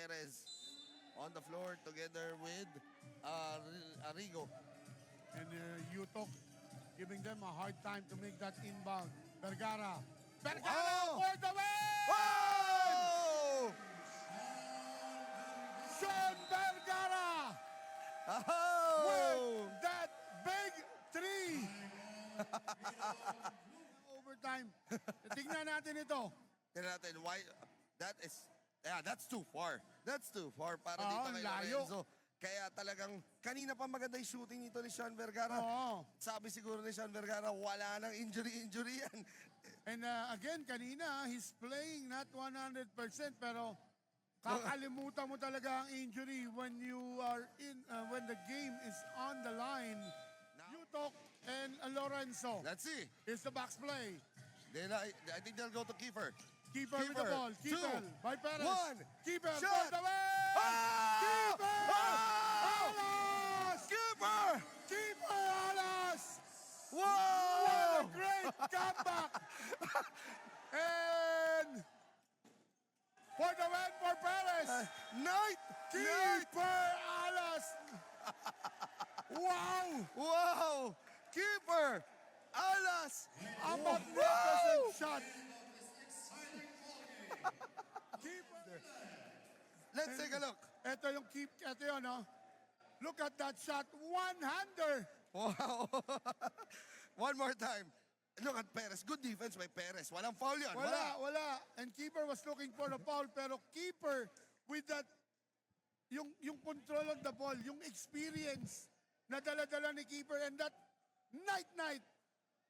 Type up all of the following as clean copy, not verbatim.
Perez on the floor together with Arrigo. And Yutok giving them a hard time to make that inbound. Vergara. Vergara Oh! for the win! Oh! Sean Vergara Oh! with that big three. Overtime. Tingnan natin ito. Tignan natin, why, that's too far. That's too far para Oo, dito kay layo. Lorenzo. Kaya talagang, kanina pa maganda yung shooting nito ni Sean Vergara. Oo. Sabi siguro ni Sean Vergara, wala nang injury yan. And again, kanina, he's playing not 100% pero kakalimutan mo talaga ang injury when you are when the game is on the line. Yutok and Lorenzo. Let's see. Is the box play. I think they'll go to Kiefer. Keeper with the ball. Keeper by Perez. One. Keeper Shot. for the win. Ah! Keeper! Ah! Alas! Keeper! Keeper Alas! Wow! What a great comeback! And for the win for Perez. Night! Keeper Alas! Wow! Wow! Keeper! Alas! A magnificent shot. Keeper. Let's take a look. Ito yung ito yun, no? Look at that shot. One-hander. Wow! One more time. Look at Perez. Good defense by Perez. Walang foul yan. Wala. And keeper was looking for the foul, pero keeper with that, yung control of the ball, yung experience na dala-dala ni keeper, and that night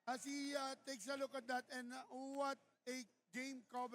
as he takes a look at that, and what a game cover.